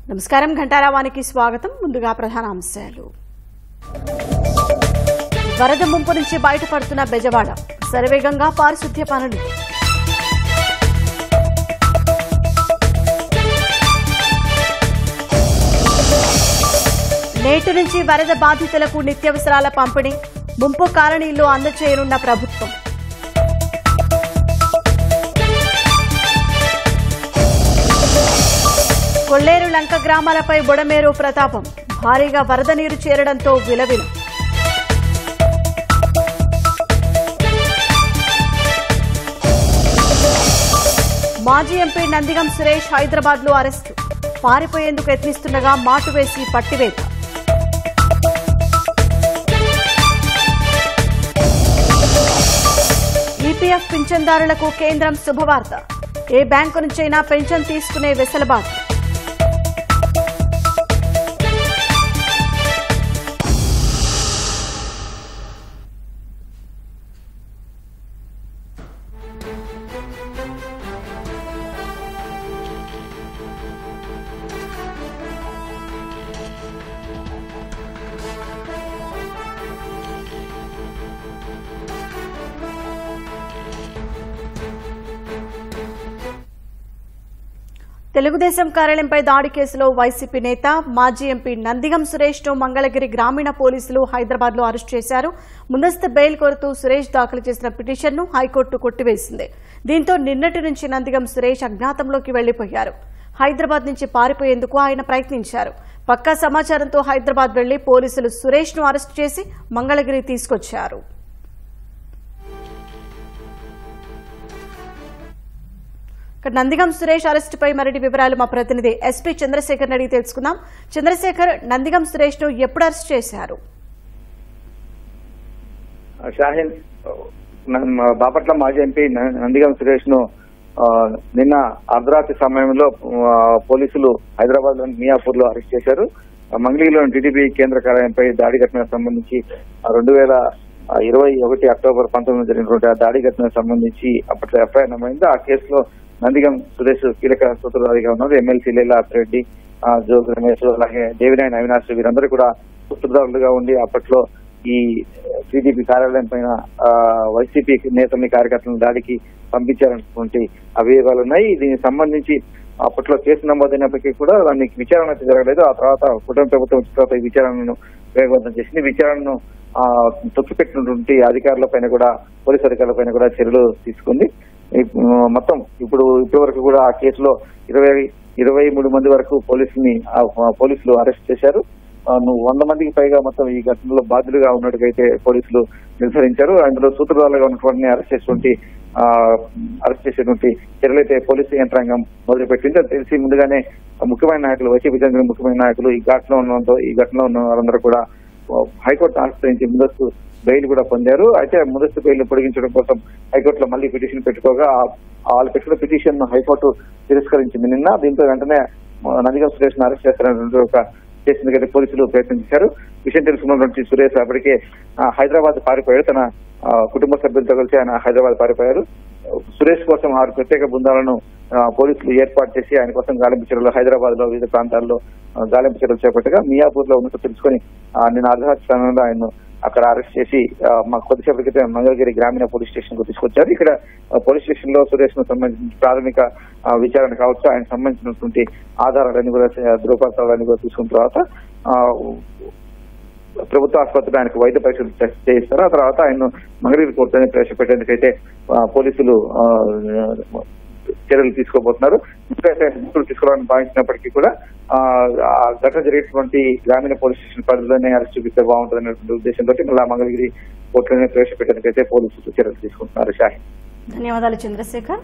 నమస్కారం ఘంటారావానికి స్వాగతం. ముందుగా ప్రధాన అంశాలు. వరద ముంపు నుంచి బయటపడుతున్న బెజవాడ, శరవేగంగా పారిశుద్ధ్య పనులు. నేటి నుంచి వరద బాధితులకు నిత్యావసరాల పంపిణీ, ముంపు కాలనీల్లో అందజేయనున్న ప్రభుత్వం. కొల్లేరు లంక గ్రామాలపై బుడమేరు ప్రతాపం, భారీగా వరద నీరు చేరడంతో విలవిల. మాజీ ఎంపీ నందిగం సురేష్ హైదరాబాద్ లో అరెస్టు, పారిపోయేందుకు యత్నిస్తుండగా మాటు వేసి పట్టివేత. ఈపీఎఫ్ పింఛన్దారులకు కేంద్రం శుభవార్త, ఏ బ్యాంకు నుంచైనా పెన్షన్ తీసుకునే వెసులుబాటు. తెలుగుదేశం కార్యాలయంపై దాడి కేసులో వైసీపీ నేత మాజీ ఎంపీ నందిగం సురేష్ ను మంగళగిరి గ్రామీణ పోలీసులు హైదరాబాద్ లో అరెస్టు చేశారు. ముందస్తు బెయిల్ కోరుతూ సురేష్ దాఖలు చేసిన పిటిషన్ను హైకోర్టు కొట్టివేసింది. దీంతో నిన్నటి నుంచి నందిగం సురేష్ అజ్ఞాతంలోకి వెళ్లిపోయారు. హైదరాబాద్ నుంచి పారిపోయేందుకు ఆయన ప్రయత్నించారు. పక్కా సమాచారంతో హైదరాబాద్ వెళ్లి పోలీసులు సురేష్ ను అరెస్టు చేసి మంగళగిరి తీసుకొచ్చారు. నందిగం సురేష్ అరెస్టుపై మరిన్ని వివరాలు మా ప్రతినిధి ఎస్పీ చంద్రశేఖర్ అడిగి తెలుసుకుందాం. చంద్రశేఖర్, నందిగం సురేష్ ను ఎప్పుడు అరెస్ట్ చేశారు? షాహిన్, బాపట్ల మాజీ ఎంపీ నందిగం సురేష్ ను నిన్న అర్ధరాత్రి సమయంలో పోలీసులు హైదరాబాద్ లోని మియాపూర్ లో అరెస్ట్ చేశారు. మంగళగిరిలోని టీడీపీ కేంద్ర కార్యాలయంపై దాడి ఘటనకు సంబంధించి 2021 అక్టోబర్ 19 జరిగినటువంటి ఆ దాడి ఘటనకు సంబంధించి అప్పట్లో ఎఫ్ఐఆర్ నమోదైంది. ఆ కేసులో నందిగం సురేష్ కీలక సూత్రధారిగా ఉన్నారు. ఎమ్మెల్సీ లీలారెడ్డి, జోగి రమేష్, అలాగే దేవినేని అవినాష్ వీరందరూ కూడా సూత్రధారులుగా ఉండి అప్పట్లో ఈ టీడీపీ కార్యాలయం పైన వైసీపీ నేతల్ని కార్యకర్తలను దాడికి పంపించారన్నటువంటి అభియోగాలు ఉన్నాయి. దీనికి సంబంధించి అప్పట్లో కేసు నమోదైనప్పటికీ కూడా దానికి విచారణ అయితే జరగలేదు. ఆ తర్వాత కుటుంబ ప్రభుత్వం వచ్చిన తర్వాత ఈ విచారణను వేగవంతం చేసింది. విచారణను తొక్కిపెట్టినటువంటి అధికారుల పైన కూడా, పోలీసు అధికారుల పైన కూడా చర్యలు తీసుకుంది. మొత్తం ఇప్పటి వరకు కూడా ఆ కేసులో 23 మంది వరకు పోలీసులు అరెస్ట్ చేశారు. 100 మందికి పైగా మొత్తం ఈ ఘటనలో బాధ్యులుగా ఉన్నట్టుగైతే పోలీసులు నిర్ధారించారు. అందులో సూత్రధారులుగా ఉన్నటువంటి అరెస్ట్ చేసేటువంటి చర్యలైతే పోలీసు యంత్రాంగం మొదలుపెట్టింది. తెలిసి ముందుగానే ముఖ్యమైన నాయకులు, వైసీపీ చెందిన ముఖ్యమైన నాయకులు ఈ ఘటనలో ఉన్న వారందరూ కూడా హైకోర్టు ఆశ్రయించి ముందస్తు బెయిల్ కూడా పొందారు. అయితే ముందస్తు బెయిల్ పొడిగించడం కోసం హైకోర్టులో మళ్ళీ పిటిషన్ పెట్టుకోగా వాళ్ళు పెట్టిన పిటిషన్ హైకోర్టు తిరస్కరించింది నిన్న. దీంతో వెంటనే నందిగం సురేష్ ను అరెస్ట్ చేస్తారనేటువంటి ఒక చేసేందుకైతే పోలీసులు ప్రయత్నించారు. విషయం తెలుసుకున్నటువంటి సురేష్ అప్పటికే హైదరాబాద్ పారిపోయాడు. తన కుటుంబ సభ్యులతో కలిసి ఆయన హైదరాబాద్ పారిపోయారు. సురేష్ కోసం 6 ప్రత్యేక బృందాలను పోలీసులు ఏర్పాటు చేసి ఆయన కోసం గాలింపు చర్యలు హైదరాబాద్ లో వివిధ ప్రాంతాల్లో గాలింపు చర్యలు చేపట్టగా మియాపూర్ లో ఉన్నట్టు తెలుసుకుని నిన్న అర్ధరాత్రి సమయంలో ఆయన అక్కడ అరెస్ట్ చేసి కొద్దిసేపటి క్రితం మంగళగిరి గ్రామీణ పోలీస్ స్టేషన్ కు తీసుకొచ్చారు. ఇక్కడ పోలీస్ స్టేషన్ లో సురేష్ ను సంబంధించిన ప్రాథమిక విచారణ కావచ్చు, ఆయన సంబంధించినటువంటి ఆధారాలన్నీ కూడా, ధృవపత్రాలన్నీ కూడా తీసుకున్న తర్వాత ప్రభుత్వ ఆసుపత్రిలో ఆయనకు వైద్య పరీక్షలు చేయిస్తారు. ఆ తర్వాత ఆయన మంగళగిరి కోర్టుని ప్రవేశపెట్టేందుకైతే పోలీసులు చర్యలు తీసుకోబోతున్నారు. ముఖ్యులు తీసుకోవడానికి భావించినప్పటికీ కూడా ఆ ఘటన జరిగినటువంటి గ్రామీణ పోలీస్ స్టేషన్ పరిధిలోనే అరెస్ట్ చూపిస్తే బాగుంటుందనే ఉద్దేశంతో మళ్ళా మంగళగిరి కోర్టులోనే ప్రవేశపెట్టేందుకైతే పోలీసులు చర్యలు తీసుకుంటున్నారు. షాహిన్, ధన్యవాదాలు చంద్రశేఖర్.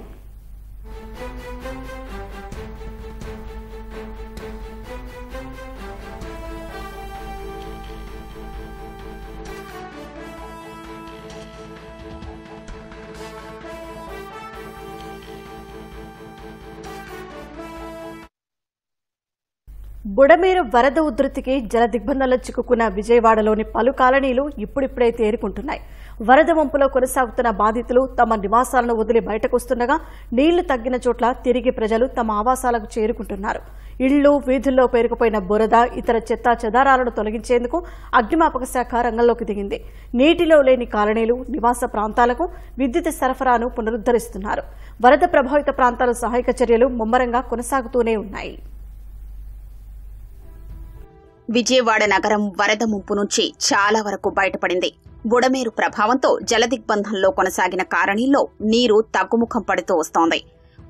బుడమేరు వరద ఉధృతికి జల దిగ్బంధంలో చిక్కుకున్న విజయవాడలోని పలు కాలనీలు ఇప్పుడిప్పుడే తేరుకుంటున్నాయి. వరద ముంపులో కొనసాగుతున్న బాధితులు తమ నివాసాలను వదిలి బయటకొస్తుండగా నీళ్లు తగ్గిన చోట్ల తిరిగి ప్రజలు తమ ఆవాసాలకు చేరుకుంటున్నారు. ఇళ్లు, వీధుల్లో పేరుకుపోయిన బురద, ఇతర చెత్తా చెదారాలను తొలగించేందుకు అగ్నిమాపక శాఖ రంగంలోకి దిగింది. నీటిలో లేని కాలనీలు, నివాస ప్రాంతాలకు విద్యుత్ సరఫరాను పునరుద్దరిస్తున్నారు. వరద ప్రభావిత ప్రాంతాల సహాయక చర్యలు ముమ్మరంగా కొనసాగుతూనే ఉన్నాయి. విజయవాడ నగరం వరద ముంపు నుంచి చాలా వరకు బయటపడింది. బుడమేరు ప్రభావంతో జలదిగ్బంధంలో కొనసాగిన కాలనీల్లో నీరు తగ్గుముఖం పడుతూ వస్తోంది.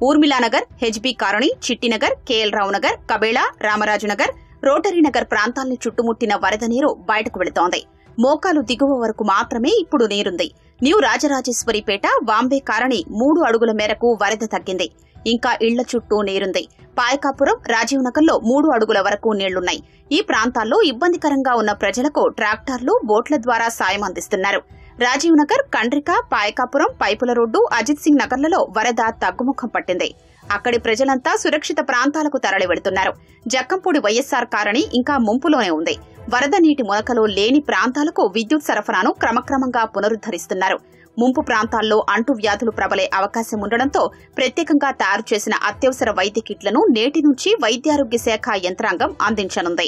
Urmilanagar, HB colony, Chittinagar, KL రావు నగర్, కబేళా, రామరాజునగర్, రోటరీనగర్ ప్రాంతాల్ని చుట్టుముట్టిన వరద నీరు బయటకు వెళుతోంది. మోకాలు దిగువ వరకు మాత్రమే ఇప్పుడు నీరుంది. న్యూ రాజరాజేశ్వరిపేట, వాంబే కాలనీ 3 అడుగుల మేరకు వరద తగ్గింది. ఇంకా ఇళ్ల చుట్టూ నీరుంది. పాయకాపురం, రాజీవ్ నగర్లో 3 అడుగుల వరకు నీళ్లున్నాయి. ఈ ప్రాంతాల్లో ఇబ్బందికరంగా ఉన్న ప్రజలకు ట్రాక్టర్లు, బోట్ల ద్వారా సాయం అందిస్తున్నారు. రాజీవ్ నగర్, కండ్రిక, పాయకాపురం, పైపుల రోడ్డు, అజిత్ సింగ్ నగర్లలో వరద తగ్గుముఖం పట్టింది. అక్కడి ప్రజలంతా సురక్షిత ప్రాంతాలకు తరలి వెళుతున్నారు. జక్కంపూడి వైఎస్సార్ కాలనీ ఇంకా ముంపులోనే ఉంది. వరద నీటి మొలకలు లేని ప్రాంతాలకు విద్యుత్ సరఫరాను క్రమక్రమంగా పునరుద్దరిస్తున్నారు. ముంపు ప్రాంతాల్లో అంటువ్యాధులు ప్రబలే అవకాశం ఉండడంతో ప్రత్యేకంగా తయారు చేసిన అత్యవసర వైద్య కిట్లను నేటి నుంచి వైద్యారోగ్య శాఖ యంత్రాంగం అందించనుంది.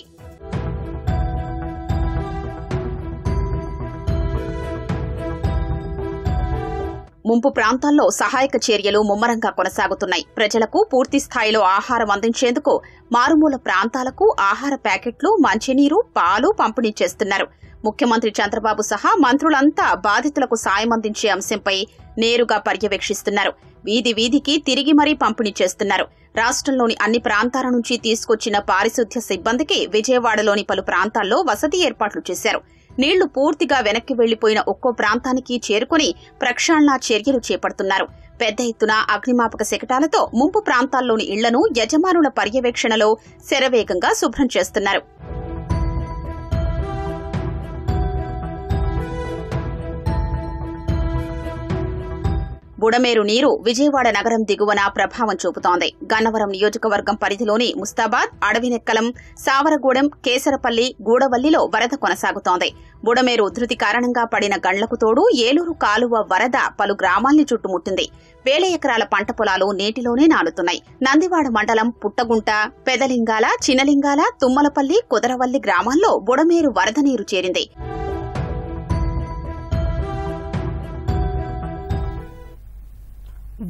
ముంపు ప్రాంతాల్లో సహాయక చర్యలు ముమ్మరంగా కొనసాగుతున్నాయి. ప్రజలకు పూర్తి స్థాయిలో ఆహారం అందించేందుకు మారుమూల ప్రాంతాలకు ఆహార ప్యాకెట్లు, మంచినీరు, పాలు పంపిణీ చేస్తున్నారు. ముఖ్యమంత్రి చంద్రబాబు సహా మంత్రులంతా బాధితులకు సాయం అందించే అంశంపై నేరుగా పర్యవేక్షిస్తున్నారు. వీధి వీధికి తిరిగి మరీ పంపిణీ చేస్తున్నారు. రాష్ట్రంలోని అన్ని ప్రాంతాల నుంచి తీసుకొచ్చిన పారిశుద్ధ్య సిబ్బందికి విజయవాడలోని పలు ప్రాంతాల్లో వసతి ఏర్పాట్లు చేశారు. నీళ్లు పూర్తిగా వెనక్కి వెళ్లిపోయిన ఒక్కో ప్రాంతానికి చేరుకుని ప్రక్షాళన చర్యలు చేపడుతున్నారు. పెద్ద ఎత్తున అగ్నిమాపక శకటాలతో ముంపు ప్రాంతాల్లోని ఇళ్లను యజమానుల పర్యవేక్షణలో శరవేగంగా శుభ్రం చేస్తున్నారు. బుడమేరు నీరు విజయవాడ నగరం దిగువన ప్రభావం చూపుతోంది. గన్నవరం నియోజకవర్గం పరిధిలోని ముస్తాబాద్, అడవినెక్కలం, సావరగూడెం, కేసరపల్లి, గూడవల్లిలో వరద కొనసాగుతోంది. బుడమేరు ఉధృతి కారణంగా పడిన గండ్లకు తోడు ఏలూరు కాలువ వరద పలు గ్రామాల్ని చుట్టుముట్టింది. 1000 ఎకరాల పంట పొలాలు నీటిలోనే నానుతున్నాయి. నందివాడ మండలం పుట్టగుంట, పెదలింగాల, చినలింగాల, తుమ్మలపల్లి, కుదరవల్లి గ్రామాల్లో బుడమేరు వరద నీరు చేరింది.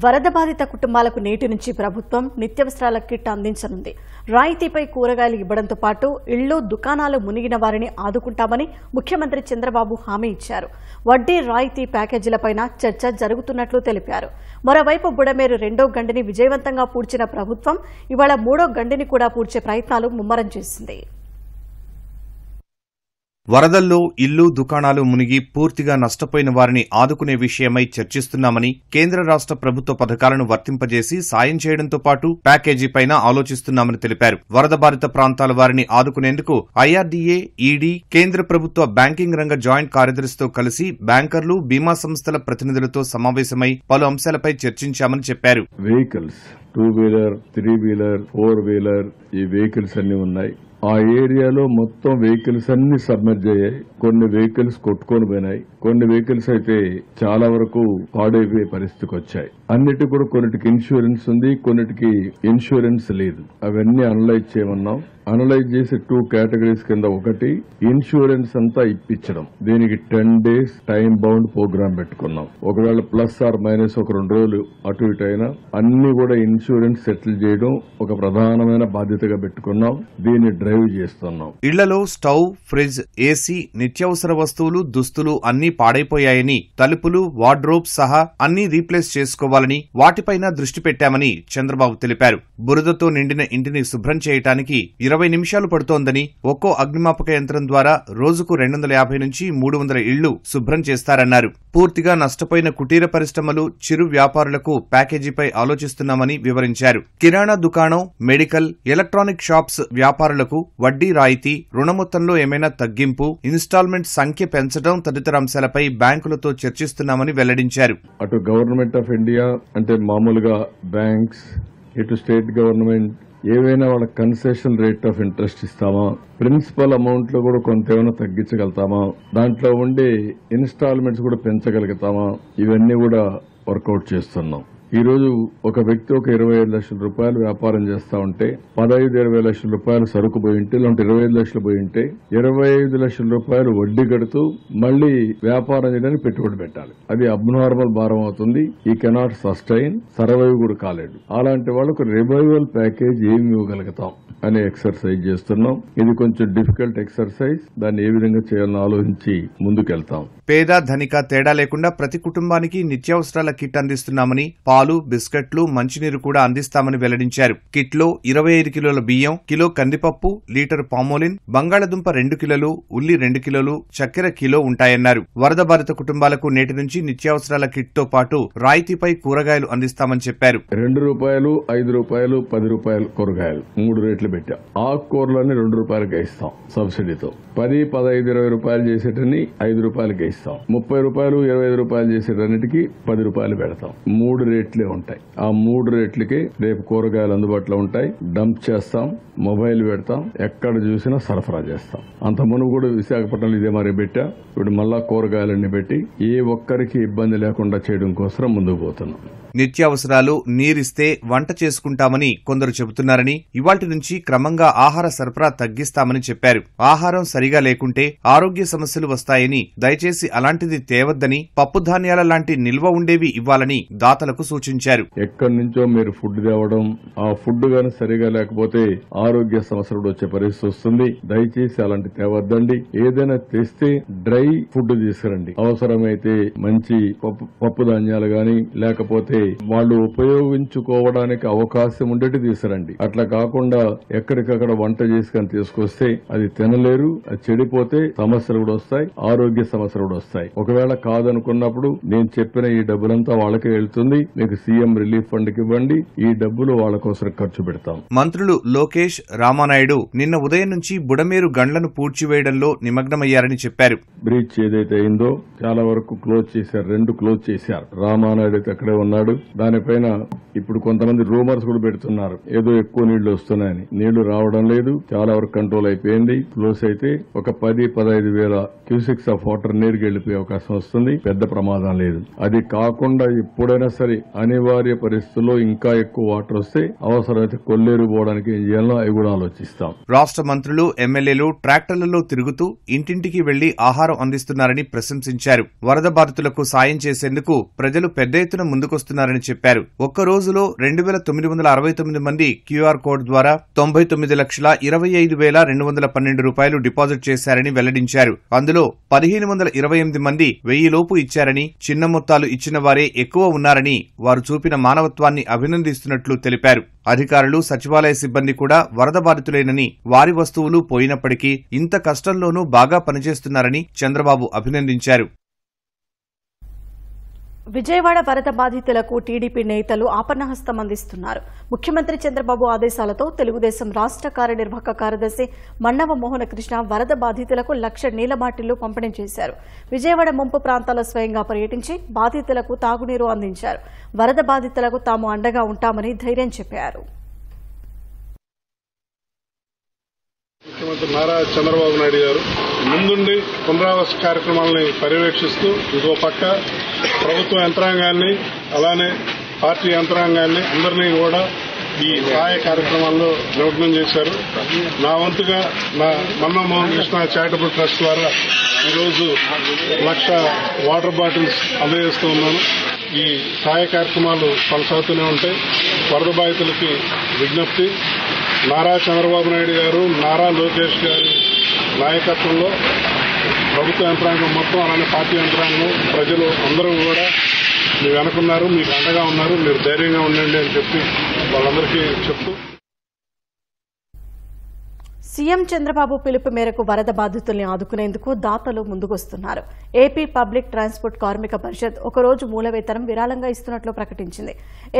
వరద బాధిత కుటుంబాలకు నేటి నుంచి ప్రభుత్వం నిత్యావసరాల కిట్ అందించనుంది. రాయితీపై కూరగాయలు ఇవ్వడంతో పాటు ఇళ్లు, దుకాణాలు మునిగిన వారిని ఆదుకుంటామని ముఖ్యమంత్రి చంద్రబాబు హామీ ఇచ్చారు. వడ్డీ రాయితీ ప్యాకేజీలపైన చర్చ జరుగుతున్నట్లు తెలిపారు. మరోవైపు బుడమేరు 2వ గండిని విజయవంతంగా పూడ్చిన ప్రభుత్వం ఇవాళ 3వ గండిని కూడా పూడ్చే ప్రయత్నాలు ముమ్మరం చేసింది. వరదల్లో ఇల్లు, దుకాణాలు మునిగి పూర్తిగా నష్టపోయిన వారిని ఆదుకునే విషయమై చర్చిస్తున్నామని, కేంద్ర రాష్ట్ర ప్రభుత్వ పథకాలను వర్తింపజేసి సాయం చేయడంతో పాటు ప్యాకేజీపైన ఆలోచిస్తున్నామని తెలిపారు. వరద బాధిత ప్రాంతాల వారిని ఆదుకునేందుకు ఐఆర్డీఏ, ఈడీ, కేంద్ర ప్రభుత్వ బ్యాంకింగ్ రంగ జాయింట్ కార్యదర్శితో కలిసి బ్యాంకర్లు, బీమా సంస్థల ప్రతినిధులతో సమావేశమై పలు అంశాలపై చర్చించామని చెప్పారు. వెహికల్స్ 2-వీలర్, 3-వీలర్, 4-వీలర్ ఈ వెహికల్స్ అన్ని ఉన్నాయి. ఆ ఏరియాలో మొత్తం వెహికల్స్ అన్ని సబ్మెర్జ్ అయ్యాయి. కొన్ని వెహికల్స్ కొట్టుకొని పోయినాయి. కొన్ని వెహికల్స్ అయితే చాలా వరకు పాడైపోయే పరిస్థితికి వచ్చాయి. అన్నిటి కూడా కొన్నిటికి ఇన్సూరెన్స్ ఉంది, కొన్నిటికి ఇన్సూరెన్స్ లేదు. అవన్నీ అనలైజ్ చేయమన్నాం. అనలైజ్ చేసి 2 కేటగిరీస్ కింద ఒకటి ఇన్సూరెన్స్ అంతా ఇప్పించడం. దీనికి 10 days టైం బౌండ్ ప్రోగ్రామ్ పెట్టుకున్నాం. ఒకవేళ ప్లస్ ఆర్ మైనస్ ఒక 2 రోజులు అటు ఇటు అయినా అన్ని కూడా ఇన్సూరెన్స్ సెటిల్ చేయడం ఒక ప్రధానమైన బాధ్యతగా పెట్టుకున్నాం. దీన్ని డ్రైవ్ చేస్తున్నాం. ఇళ్లలో స్టవ్, ఫ్రిడ్జ్, ఏసీ, నిత్యావసర వస్తువులు, దుస్తులు అన్నీ పాడైపోయాయని, తలుపులు, వార్డ్రోబ్స్ సహా అన్నీ రీప్లేస్ చేసుకోవాలని, వాటిపైన దృష్టి పెట్టామని చంద్రబాబు తెలిపారు. బురదతో నిండిన ఇంటిని శుభ్రం చేయడానికి 20 నిమిషాలు పడుతోందని, ఒక్కో అగ్నిమాపక యంత్రం ద్వారా రోజుకు 250 నుంచి 300 ఇళ్లు శుభ్రం చేస్తారన్నారు. పూర్తిగా నష్టపోయిన కుటీర పరిశ్రమలు, చిరు వ్యాపారులకు ప్యాకేజీపై ఆలోచిస్తున్నామని వివరించారు. కిరాణా దుకాణం, మెడికల్, ఎలక్ట్రానిక్ షాప్స్ వ్యాపారులకు వడ్డీ రాయితీ, రుణ మొత్తంలో ఏమైనా తగ్గింపు, ఇన్స్టాల్మెంట్ సంఖ్య పెంచడం తదితర అంశాలపై బ్యాంకులతో చర్చిస్తున్నామని వెల్లడించారు. అటు గవర్నమెంట్ ఆఫ్ ఇండియా అంటే మామూలుగా బ్యాంక్స్, ఇటు స్టేట్ గవర్నమెంట్ ఏవైనా వాళ్ళ కన్సెషన్ రేట్ ఆఫ్ ఇంట్రెస్ట్ ఇస్తామా, ప్రిన్సిపల్ అమౌంట్ లో కూడా కొంత ఏమైనా తగ్గించగలుగుతామా, దాంట్లో ఉండే ఇన్స్టాల్మెంట్స్ కూడా పెంచగలుగుతామా, ఇవన్నీ కూడా వర్కౌట్ చేస్తున్నాం. ఈ రోజు ఒక వ్యక్తి ఒక 25 లక్షల రూపాయలు వ్యాపారం చేస్తా ఉంటే 15-20 లక్షల రూపాయలు సరుకు పోయి ఉంటే, లేదంటే 25 లక్షలు పోయి ఉంటే 25 లక్షల రూపాయలు వడ్డీ కడుతూ మళ్లీ వ్యాపారం చేయడానికి పెట్టుబడి పెట్టాలి. అది అబ్నార్మల్ భారం అవుతుంది. ఈ కెనాట్ సస్టైన్, సర్వైవ్ కూడా కాలేడు. అలాంటి వాళ్ళకు రివైవల్ ప్యాకేజ్ ఏమి ఇవ్వగలుగుతాం అనే ఎక్సర్సైజ్ చేస్తున్నాం. ఇది కొంచెం డిఫికల్ట్ ఎక్సర్సైజ్. దాన్ని ఏ విధంగా చేయాలని ఆలోచించి ముందుకెళ్తాం. పేద ధనిక తేడా లేకుండా ప్రతి కుటుంబానికి నిత్యావసరాల కిట్ అందిస్తున్నామని, పాలు, బిస్కెట్లు, మంచినీరు కూడా అందిస్తామని వెల్లడించారు. కిట్ లో 25 కిలోల బియ్యం, కిలో కందిపప్పు, లీటర్ పామోలిన్, బంగాళదుంప 2 కిలోలు, ఉల్లి 2 కిలోలు, చక్కెర కిలో ఉంటాయన్నారు. వరద బాధిత కుటుంబాలకు నేటి నుంచి నిత్యావసరాల కిట్ తో పాటు రాయితీపై కూరగాయలు అందిస్తామని చెప్పారు. 2 రూపాయలు, 5 రూపాయలు, 10 రూపాయలు కూరగాయలు 3 రేట్లు పెట్టాం. ఆకుకూరలన్నీ 2 రూపాయలకి ఇస్తాం సబ్సిడీతో. 10, 15, 20 రూపాయలు చేసేటన్ని 5 రూపాయలకి ఇస్తాం. 30 రూపాయలు, 25 రూపాయలు చేసేటన్నిటికీ 10 రూపాయలు పెడతాం. 3 రేట్లే ఉంటాయి. ఆ 3 రేట్లకి రేపు కూరగాయలు అందుబాటులో ఉంటాయి. డంప్ చేస్తాం, మొబైల్ పెడతాం, ఎక్కడ చూసినా సరఫరా చేస్తాం. అంత మునుపు కూడా విశాఖపట్నంలో ఇదే మరి పెట్టా. ఇప్పుడు మళ్ళా కూరగాయలన్నీ పెట్టి ఏ ఒక్కరికి ఇబ్బంది లేకుండా చేయడం కోసం ముందుకు పోతున్నాం. నిత్యావసరాలు, నీరిస్తే వంట చేసుకుంటామని కొందరు చెబుతున్నారని, ఇవాళ్టి నుంచి క్రమంగా ఆహార సరఫరా తగ్గిస్తామని చెప్పారు. ఆహారం సరిగా లేకుంటే ఆరోగ్య సమస్యలు వస్తాయని, దయచేసి అలాంటిది తేవద్దని, పప్పు ధాన్యాల లాంటి నిల్వ ఉండేవి ఇవ్వాలని దాతలకు సూచించారు. ఎక్కడి నుంచో మీరు ఫుడ్ తేవడం, ఆ ఫుడ్ గాని సరిగా లేకపోతే ఆరోగ్య సమస్యలు వచ్చే పరిస్థితి వస్తుంది. దయచేసి అలాంటి తేవద్దండి. ఏదైనా తెస్తే డ్రై ఫుడ్ తీసుకురండి. అవసరమైతే మంచి పప్పు ధాన్యాలు గాని, లేకపోతే వాళ్ళు ఉపయోగించుకోవడానికి అవకాశం ఉండేటి తీసుకురండి. అట్లా కాకుండా ఎక్కడికక్కడ వంట చేసుకుని తీసుకొస్తే అది తినలేరు, అది చెడిపోతే సమస్యలు కూడా వస్తాయి, ఆరోగ్య సమస్యలు కూడా వస్తాయి. ఒకవేళ కాదనుకున్నప్పుడు నేను చెప్పిన ఈ డబ్బులంతా వాళ్ళకే వెళ్తుంది. మీకు సీఎం రిలీఫ్ ఫండ్ కి ఇవ్వండి. ఈ డబ్బులు వాళ్ళ కోసం ఖర్చు పెడతాం. మంత్రులు లోకేష్, రామానాయుడు నిన్న ఉదయం నుంచి బుడమేరు గండ్లను పూడ్చివేయడంలో నిమగ్నమయ్యారని చెప్పారు. బ్రీచ్ ఏదైతే అయిందో చాలా వరకు క్లోజ్ చేశారు. 2 క్లోజ్ చేశారు. రామానాయుడు అయితే అక్కడే ఉన్నాడు. దానిపైన ఇప్పుడు కొంతమంది రూమర్స్ కూడా పెడుతున్నారు, ఏదో ఎక్కువ నీళ్లు వస్తున్నాయని. నీళ్లు రావడం లేదు, చాలా వరకు కంట్రోల్ అయిపోయింది. క్లోజ్ అయితే ఒక 10-15 వేల క్యూసెక్స్ ఆఫ్ వాటర్ నీరుకి వెళ్లిపోయే అవకాశం వస్తుంది. పెద్ద ప్రమాదం లేదు. అది కాకుండా ఎప్పుడైనా సరే అనివార్య పరిస్థితుల్లో ఇంకా ఎక్కువ వాటర్ వస్తే అవసరమైతే కొల్లేరు పోవడానికి ఏం చేయాలో అవి కూడా ఆలోచిస్తాం. రాష్ట్ర మంత్రులు, ఎమ్మెల్యేలు ట్రాక్టర్లలో తిరుగుతూ ఇంటింటికి వెళ్లి ఆహారం అందిస్తున్నారని ప్రశంసించారు. వరద బాధితులకు సాయం చేసేందుకు ప్రజలు పెద్ద ఎత్తున ముందుకొస్తున్నారని చెప్పారు. ఒక్క రోజులో 2,969 మంది క్యూఆర్ కోడ్ ద్వారా 99,25,212 రూపాయలు డిపాజిట్ చేశారని వెల్లడించారు. అందులో 1,528 మంది 1000 లోపు ఇచ్చారని, చిన్న మొత్తాలు ఇచ్చిన వారే ఎక్కువ ఉన్నారని, వారు చూపిన మానవత్వాన్ని అభినందిస్తున్నట్లు తెలిపారు. అధికారులు, సచివాలయ సిబ్బంది కూడా వరద బాధితులేనని, వారి వస్తువులు పోయినప్పటికీ ఇంత కష్టంలోనూ బాగా పనిచేస్తున్నారని చంద్రబాబు అభినందించారు. విజయవాడ వరద బాధితులకు టీడీపీ నేతలు ఆపన్నహస్తం అందిస్తున్నారు. ముఖ్యమంత్రి చంద్రబాబు ఆదేశాలతో తెలుగుదేశం రాష్ట్ర కార్యనిర్వాహక కార్యదర్శి మన్నవ మోహనకృష్ణ వరద బాధితులకు 1,00,000 నీళ్ల బాటిళ్లు పంపిణీ చేశారు. విజయవాడ ముంపు ప్రాంతాల్లో స్వయంగా పర్యటించి బాధితులకు తాగునీరు అందించారు. వరద బాధితులకు తాము అండగా ఉంటామని ధైర్యం చెప్పారు. ముఖ్యమంత్రి నారా చంద్రబాబు నాయుడు గారు ముందుండి పునరావాస కార్యక్రమాలని పర్యవేక్షిస్తూ ఇంకో పక్క ప్రభుత్వ యంత్రాంగాన్ని, అలానే పార్టీ యంత్రాంగాన్ని అందరినీ కూడా ఈ సహాయ కార్యక్రమాల్లో నిమగ్నం చేశారు. నా వంతుగా నా మన్నవ మోహనకృష్ణ చారిటబుల్ ట్రస్ట్ ద్వారా ఈరోజు 1,00,000 వాటర్ బాటిల్స్ అందజేస్తూ ఉన్నాను. ఈ సహాయ కార్యక్రమాలు కొనసాగుతూనే ఉంటాయి. వరద బాధితులకి విజ్ఞప్తి, నారా చంద్రబాబు నాయుడు గారు, నారా లోకేష్ గారి నాయకత్వంలో ప్రభుత్వ యంత్రాంగం మొత్తం, అలానే పార్టీ యంత్రాంగం, ప్రజలు అందరూ కూడా మీరు అనుకున్నారు, మీకు అండగా ఉన్నారు, మీరు ధైర్యంగా ఉండండి అని చెప్పి వాళ్ళందరికీ చెప్తూ సీఎం చంద్రబాబు పిలుపు మేరకు వరద బాధితుల్ని ఆదుకునేందుకు దాతలు ముందుకొస్తున్నారు. ఏపీ పబ్లిక్ ట్రాన్స్పోర్ట్ కార్మిక పరిషత్ ఒకరోజు మూల వేతనం విరాళంగా ఇస్తున్నట్లు ప్రకటించింది.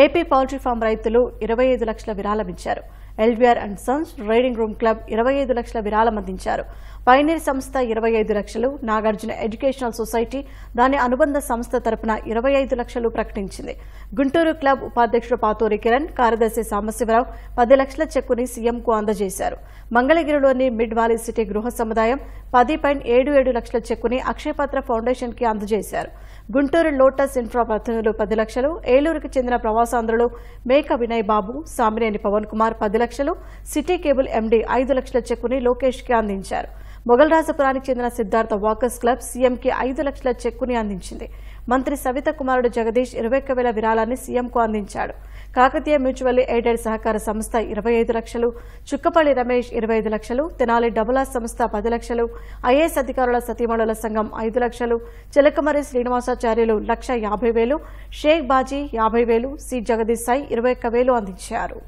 ఏపీ పౌల్ట్రీ ఫామ్ రైతులు 25 లక్షల విరాళం ఇచ్చారు. LVR and Sons reading room club 25 లక్షల విరాళం అందించారు. పైనీర్ సంస్థ 25 లక్షలు, నాగార్జున ఎడ్యుకేషనల్ సొసైటీ దాని అనుబంధ సంస్థ తరపున 25 లక్షలు ప్రకటించింది. గుంటూరు క్లబ్ ఉపాధ్యక్షుడు పాతూరి కిరణ్, కార్యదర్శి సాంబశివరావు 10 లక్షల చెక్కుని సీఎంకు అందజేశారు. మంగళగిరిలోని మిడ్ వాలీ సిటీ గృహ సముదాయం 10.77 లక్షల చెక్కుని అక్షయపాత్ర ఫౌండేషన్ కి అందజేశారు. గుంటూరు లోటస్ ఇన్ఫ్రా ప్రతినిధులు 10 లక్షలు, ఏలూరుకు చెందిన ప్రవాసాంధ్రులు మేక వినయ్ బాబు, సామినేని పవన్ కుమార్ 10 లక్షలు, సిటీ కేబుల్ ఎండీ 5 లక్షల చెక్కుని లోకేష్ కి అందించారు. మొగల్రాజపురానికి చెందిన సిద్ధార్థ వాకర్స్ క్లబ్ సీఎంకి 5 లక్షల చెక్కుని అందించింది. మంత్రి సవిత కుమారుడు జగదీష్ 21,000 విరాళాన్ని సీఎంకు అందించాడు. కాకతీయ మ్యూచువల్లీ ఎయిడెడ్ సహకార సంస్థ 25 లక్షలు, చుక్కపల్లి రమేష్ 25 లక్షలు, తెనాలి డబుల్ ఆర్ సంస్థ 10 లక్షలు, ఐఏఎస్ అధికారుల సతీమణుల సంఘం 5 లక్షలు, చిలకమర్రి శ్రీనివాసాచార్యులు 1,50,000, షేక్ బాజీ 50,000, సి జగదీష్ సాయి 21,000 అందించారు.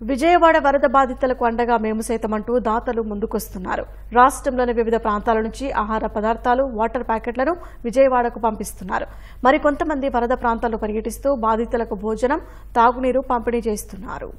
విజయవాడ వరద బాధితులకు అండగా మేము సైతమంటూ దాతలు ముందుకొస్తున్నారు. రాష్ట్రంలోని వివిధ ప్రాంతాల నుంచి ఆహార పదార్థాలు, వాటర్ ప్యాకెట్లను విజయవాడకు పంపిస్తున్నారు. మరికొంతమంది వరద ప్రాంతాల్లో పర్యటిస్తూ బాధితులకు భోజనం, తాగునీరు పంపిణీ చేస్తున్నారు.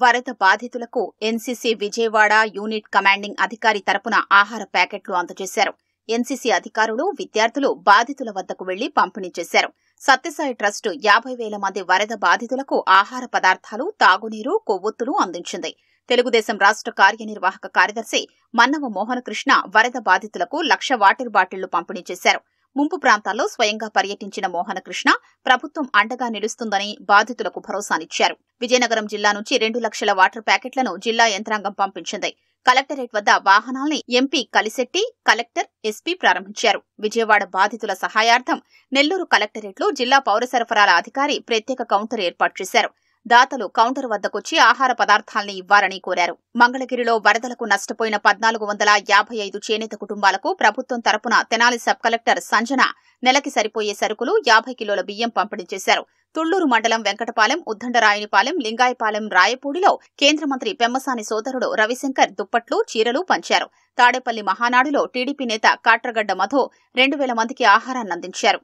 వరద బాధితులకు ఎన్సీసీ విజయవాడ యూనిట్ కమాండింగ్ అధికారి తరపున ఆహార ప్యాకెట్లు అందజేశారు. ఎన్సీసీ అధికారులు, విద్యార్థులు బాధితుల వద్దకు వెళ్లి పంపిణీ చేశారు. సత్యసాయి ట్రస్ట్ 50,000 మంది వరద బాధితులకు ఆహార పదార్థాలు, తాగునీరు, కొవ్వొత్తులు అందించింది. తెలుగుదేశం రాష్ట్ర కార్యనిర్వాహక కార్యదర్శి మన్నవ మోహనకృష్ణ వరద బాధితులకు 1,00,000 వాటర్ బాటిళ్లు పంపిణీ చేశారు. ముంపు ప్రాంతాల్లో స్వయంగా పర్యటించిన మోహనకృష్ణ ప్రభుత్వం అండగా నిలుస్తుందని బాధితులకు భరోసానిచ్చారు. విజయనగరం జిల్లా నుంచి 2 లక్షల వాటర్ ప్యాకెట్లను జిల్లా యంత్రాంగం పంపించింది. కలెక్టరేట్ వద్ద వాహనాల్ని ఎంపీ కలిశెట్టి, కలెక్టర్, ఎస్పీ ప్రారంభించారు. విజయవాడ బాధితుల సహాయార్థం నెల్లూరు కలెక్టరేట్లో జిల్లా పౌర సరఫరాల అధికారి ప్రత్యేక కౌంటర్ ఏర్పాటు చేశారు. దాతలు కౌంటర్ వద్దకొచ్చి ఆహార పదార్థాల్ని ఇవ్వాలని కోరారు. మంగళగిరిలో వరదలకు నష్టపోయిన 1,455 చేనేత కుటుంబాలకు ప్రభుత్వం తరపున తెనాలి సబ్ కలెక్టర్ సంజన నెలకి సరిపోయే సరుకులు 50 కిలోల బియ్యం పంపిణీ చేశారు. తుళ్లూరు మండలం వెంకటపాలెం, ఉద్దండరాయనిపాలెం, లింగాయపాలెం, రాయపూడిలో కేంద్ర మంత్రి పెమ్మసాని సోదరుడు రవిశంకర్ దుప్పట్లు, చీరలు పంచారు. తాడేపల్లి మహానాడులో టీడీపీ నేత కాట్రగడ్డ మధు 2,000 మందికి ఆహారాన్ని అందించారు.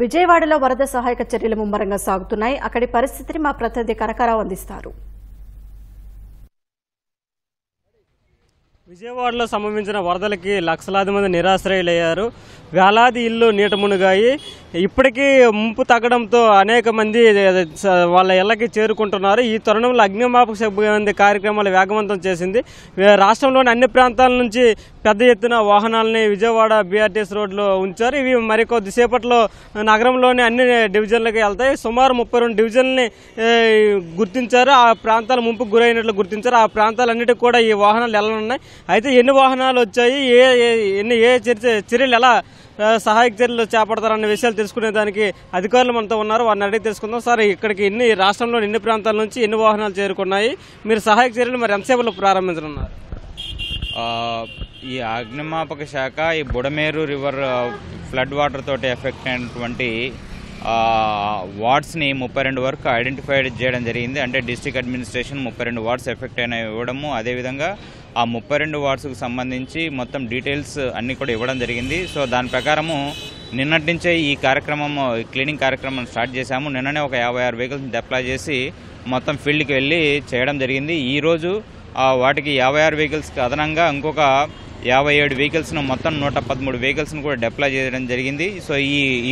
విజయవాడలో వరద సహాయక చర్యలు ముమ్మరంగా సాగుతున్నాయి. అక్కడి పరిస్థితిని మా ప్రతినిధి కనకారావు అందిస్తారు. విజయవాడలో సంభవించిన వరదలకి లక్షలాది మంది నిరాశ్రయులయ్యారు. వేలాది ఇళ్లు నీట మునిగాయి. ఇప్పటికీ ముంపు తగ్గడంతో అనేక మంది వాళ్ళ ఇళ్లకి చేరుకుంటున్నారు. ఈ తరుణంలో అగ్నిమాపక సిబ్బంది కార్యక్రమాలు వేగవంతం చేసింది. రాష్ట్రంలోని అన్ని ప్రాంతాల నుంచి పెద్ద ఎత్తున వాహనాలని విజయవాడ బీఆర్టీఎస్ రోడ్లో ఉంచారు. ఇవి మరికొద్దిసేపట్లో నగరంలోని అన్ని డివిజన్లకి వెళ్తాయి. సుమారు 32 డివిజన్లని గుర్తించారు. ఆ ప్రాంతాలు ముంపుకు గురైనట్లు గుర్తించారు. ఆ ప్రాంతాలన్నిటికీ కూడా ఈ వాహనాలు వెళ్ళనున్నాయి. అయితే ఎన్ని వాహనాలు వచ్చాయి, ఏ చర్యలు ఎలా సహాయక చర్యలు చేపడతారన్న విషయాలు తెలుసుకునే దానికి అధికారులు మనతో ఉన్నారు. వారిని అడిగి తెలుసుకుందాం. సార్, ఇక్కడికి రాష్ట్రంలో ఎన్ని ప్రాంతాల నుంచి ఎన్ని వాహనాలు చేరుకున్నాయి? మీరు సహాయక చర్యలు మరి ఎంతసేపులో ప్రారంభించనున్నారు? ఈ అగ్నిమాపక శాఖ ఈ బుడమేరు రివర్ ఫ్లడ్ వాటర్ తోటి ఎఫెక్ట్ అయినటువంటి వార్డ్స్ని 32 వరకు ఐడెంటిఫైడ్ చేయడం జరిగింది. అంటే డిస్ట్రిక్ట్ అడ్మినిస్ట్రేషన్ 32 వార్డ్స్ ఎఫెక్ట్ అయిన ఇవ్వడము, అదేవిధంగా ఆ 32 వార్డ్స్కు సంబంధించి మొత్తం డీటెయిల్స్ అన్నీ కూడా ఇవ్వడం జరిగింది. సో దాని ప్రకారము నిన్నటి నుంచే ఈ క్లీనింగ్ కార్యక్రమం స్టార్ట్ చేశాము. నిన్ననే ఒక 56 వెహికల్స్ని డిప్లాయ్ చేసి మొత్తం ఫీల్డ్కి వెళ్ళి చేయడం జరిగింది. ఈరోజు వాటికి 56 వెహికల్స్కి అదనంగా ఇంకొక 57 వెహికల్స్ను మొత్తం 113 వెహికల్స్ను కూడా డిప్లాయ్ చేయడం జరిగింది. సో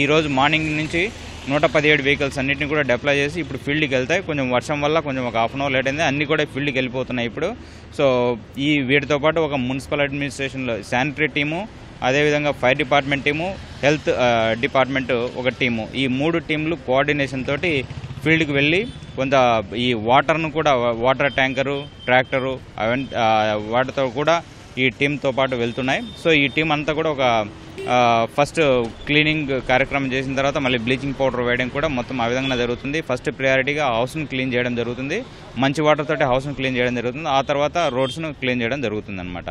ఈ రోజు మార్నింగ్ నుంచి 117 వెహికల్స్ అన్నింటినీ కూడా డిప్లాయ్ చేసి ఇప్పుడు ఫీల్డ్కి వెళ్తాయి. కొంచెం వర్షం వల్ల కొంచెం ఒక హాఫ్ అన్ అవర్ లేట్ అయింది. అన్నీ కూడా ఫీల్డ్కి వెళ్ళిపోతున్నాయి ఇప్పుడు. సో వీటితో పాటు ఒక మున్సిపల్ అడ్మినిస్ట్రేషన్లో శానిటరీ టీము, అదేవిధంగా fire department team, health department ఒక టీము, ఈ 3 టీంలు కోఆర్డినేషన్ తోటి ఫీల్డ్కి వెళ్ళి కొంత ఈ వాటర్ను కూడా వాటర్ ట్యాంకరు, ట్రాక్టరు వాటితో కూడా ఈ టీంతో పాటు వెళ్తున్నాయి. సో ఈ టీం అంతా కూడా ఒక ఫస్ట్ క్లీనింగ్ కార్యక్రమం చేసిన తర్వాత మళ్ళీ బ్లీచింగ్ పౌడర్ వేయడం కూడా మొత్తం ఆ విధంగా జరుగుతుంది. ఫస్ట్ ప్రయారిటీగా హౌస్ను క్లీన్ చేయడం జరుగుతుంది. మంచి వాటర్ తోటి హౌస్ను క్లీన్ చేయడం జరుగుతుంది. ఆ తర్వాత రోడ్స్ను క్లీన్ చేయడం జరుగుతుంది అనమాట.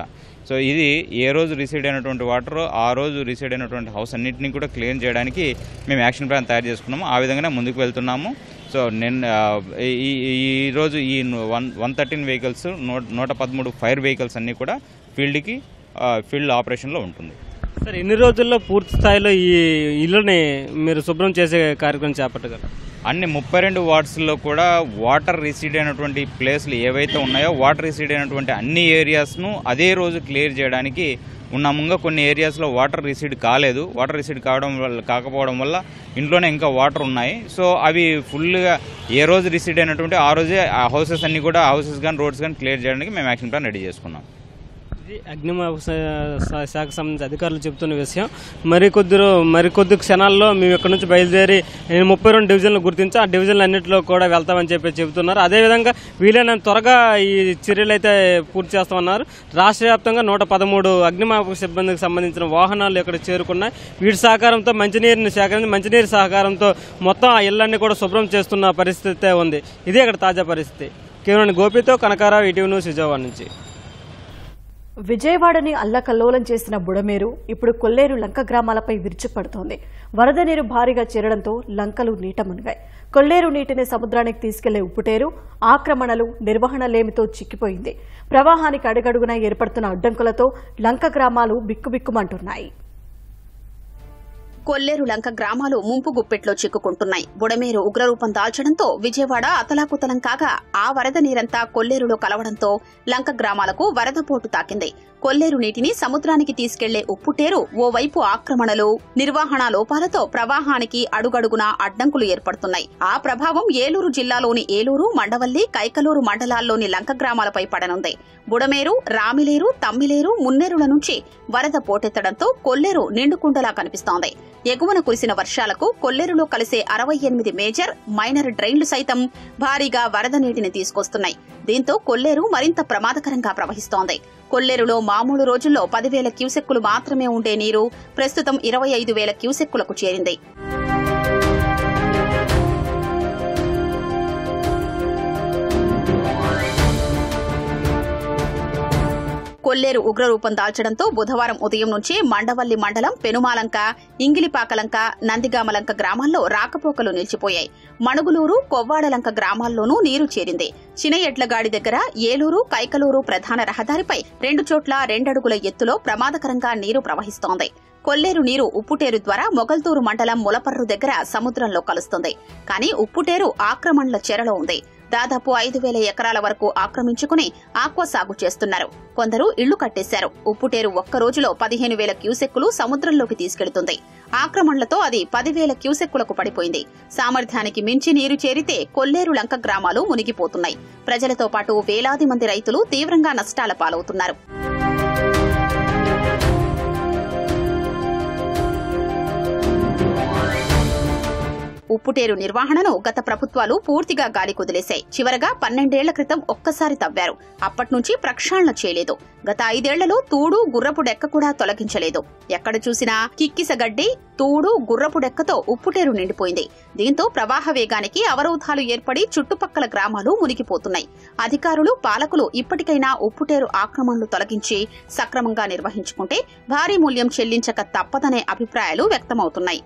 సో ఇది ఏ రోజు రిసీడ్ అయినటువంటి వాటర్ ఆ రోజు రిసీడ్ అయినటువంటి హౌస్ అన్నింటినీ కూడా క్లీన్ చేయడానికి మేము యాక్షన్ ప్లాన్ తయారు చేసుకున్నాము. ఆ విధంగానే ముందుకు వెళ్తున్నాము. సో ఈరోజు ఈ 113 వెహికల్స్, 113 ఫైర్ వెహికల్స్ అన్నీ కూడా ఫీల్డ్ ఆపరేషన్లో ఉంటుంది. సార్ ఎన్ని రోజుల్లో పూర్తి స్థాయిలో ఈ ఇల్లుని మీరు శుభ్రం చేసే కార్యక్రమం చేపట్టగలరు? అన్ని 32 వార్డ్స్లో కూడా వాటర్ రిసీడ్ అయినటువంటి ప్లేస్లు ఏవైతే ఉన్నాయో వాటర్ రిసీడ్ అయినటువంటి అన్ని ఏరియాస్ను అదే రోజు క్లియర్ చేయడానికి ఉన్నాముగా. కొన్ని ఏరియాస్లో వాటర్ రిసీడ్ కాలేదు. వాటర్ రిసీడ్ కాకపోవడం వల్ల ఇంట్లోనే ఇంకా వాటర్ ఉన్నాయి. సో అవి ఫుల్గా ఏ రోజు రిసీడ్ అయినటువంటి ఆ రోజే ఆ హౌసెస్ అన్ని కూడా హౌసెస్ కానీ రోడ్స్ కానీ క్లియర్ చేయడానికి మేము యాక్షన్ ప్లాన్ రెడీ చేసుకున్నాం. ఇది అగ్నిమాపక శాఖకు సంబంధించి అధికారులు చెబుతున్న విషయం. మరికొద్ది క్షణాల్లో మేము ఇక్కడ నుంచి బయలుదేరి 32 డివిజన్లు గుర్తించి ఆ డివిజన్లు అన్నింటిలో కూడా వెళ్తామని చెబుతున్నారు. అదేవిధంగా వీలైనంత త్వరగా ఈ చర్యలు అయితే పూర్తి చేస్తామన్నారు. రాష్ట్ర వ్యాప్తంగా 113 అగ్నిమాపక సిబ్బందికి సంబంధించిన వాహనాలు ఇక్కడ చేరుకున్నాయి. వీటి సహకారంతో మంచినీరుని సేకరించి మంచినీరు సహకారంతో మొత్తం ఆ ఇళ్లన్నీ కూడా శుభ్రం చేస్తున్న పరిస్థితి ఉంది. ఇదే ఇక్కడ తాజా పరిస్థితి. కేవలం గోపితో కనకారావు, ఈటీవీ న్యూస్, విజయవాడ నుంచి. విజయవాడని అల్లకల్లోలం చేసిన బుడమేరు ఇప్పుడు కొల్లేరు లంక గ్రామాలపై విరుచుపడుతోంది. వరద నీరు భారీగా చేరడంతో లంకలు నీట మునిగాయి. కొల్లేరు నీటిని సముద్రానికి తీసుకెళ్లే ఉప్పుటేరు ఆక్రమణలు, నిర్వహణ లేమితో చిక్కిపోయింది. ప్రవాహానికి అడుగడుగునా ఏర్పడుతున్న అడ్డంకులతో లంక గ్రామాలు బిక్కుబిక్కుమంటున్నాయి. కొల్లేరు లంక గ్రామాలు ముంపు గుప్పెట్లో చిక్కుకుంటున్నాయి. బుడమేరు ఉగ్రరూపం దాల్చడంతో విజయవాడ అతలాకుతలం కాగా ఆ వరద నీరంతా కొల్లేరులో కలవడంతో లంక గ్రామాలకు వరద పోటు తాకింది. కొల్లేరు నీటిని సముద్రానికి తీసుకెళ్లే ఉప్పుటేరు ఓవైపు ఆక్రమణలు, నిర్వహణ లోపాలతో ప్రవాహానికి అడుగడుగునా అడ్డంకులు ఏర్పడుతున్నాయి. ఆ ప్రభావం ఏలూరు జిల్లాలోని ఏలూరు, మండవల్లి, కైకలూరు మండలాల్లోని లంక గ్రామాలపై పడనుంది. బుడమేరు, రామిలేరు, తమ్మిలేరు, మున్నేరుల నుంచి వరద పోటెత్తడంతో కొల్లేరు నిండుకుండలా కనిపిస్తోంది. ఎగువన కురిసిన వర్షాలకు కొల్లేరులో కలిసే 68 మేజర్, మైనర్ డ్రైన్లు సైతం భారీగా వరద నీటిని తీసుకొస్తున్నాయి. దీంతో కొల్లేరు మరింత ప్రమాదకరంగా ప్రవహిస్తోంది. కొల్లేరులో మామూలు రోజుల్లో 10,000 క్యూసెక్కులు మాత్రమే ఉండే నీరు ప్రస్తుతం 25,000 క్యూసెక్కులకు చేరింది. కొల్లేరు ఉగ్రరూపం దాల్చడంతో బుధవారం ఉదయం నుంచి మండవల్లి మండలం పెనుమాలంక, ఇంగిలిపాకలంక, నందిగామలంక గ్రామాల్లో రాకపోకలు నిలిచిపోయాయి. మణుగులూరు, కొవ్వాడలంక గ్రామాల్లోనూ నీరు చేరింది. చినయెడ్లగాడి దగ్గర ఏలూరు, కైకలూరు ప్రధాన రహదారిపై 2 చోట్ల 2 అడుగుల ఎత్తులో ప్రమాదకరంగా నీరు ప్రవహిస్తోంది. కొల్లేరు నీరు ఉప్పుటేరు ద్వారా మొగల్తూరు మండలం ములపర్రు దగ్గర సముద్రంలో కలుస్తుంది. కానీ ఉప్పుటేరు ఆక్రమణల చెరలో ఉంది. దాదాపు 5,000 ఎకరాల వరకు ఆక్రమించుకుని ఆక్వా సాగు చేస్తున్నారు. కొందరు ఇళ్లు కట్టేశారు. ఉప్పుటేరు ఒక్క రోజులో 15,000 క్యూసెక్కులు సముద్రంలోకి తీసుకెళ్తుంది. ఆక్రమణలతో అది 10,000 క్యూసెక్కులకు పడిపోయింది. సామర్థ్యానికి మించి నీరు చేరితే కొల్లేరు లంక గ్రామాలు మునిగిపోతున్నాయి. ప్రజలతో పాటు వేలాది మంది రైతులు తీవ్రంగా నష్టాల పాలవుతున్నారు. ఉప్పుటేరు నిర్వహణను గత ప్రభుత్వాలు పూర్తిగా గాలి కుదిలేశాయి. చివరగా 12 ఏళ్ల క్రితం ఒక్కసారి తవ్వారు. అప్పట్నుంచి ప్రక్షాళన చేయలేదు. గత 5 ఏళ్లలో తూడు, గుర్రపు డెక్క కూడా తొలగించలేదు. ఎక్కడ చూసినా కిక్కిసగడ్డి, తూడు, గుర్రపు డెక్కతో ఉప్పుటేరు నిండిపోయింది. దీంతో ప్రవాహ వేగానికి అవరోధాలు ఏర్పడి చుట్టుపక్కల గ్రామాలు మునిగిపోతున్నాయి. అధికారులు, పాలకులు ఇప్పటికైనా ఉప్పుటేరు ఆక్రమణలు తొలగించి సక్రమంగా నిర్వహించుకుంటే భారీ మూల్యం చెల్లించక తప్పదనే అభిప్రాయాలు వ్యక్తమవుతున్నాయి.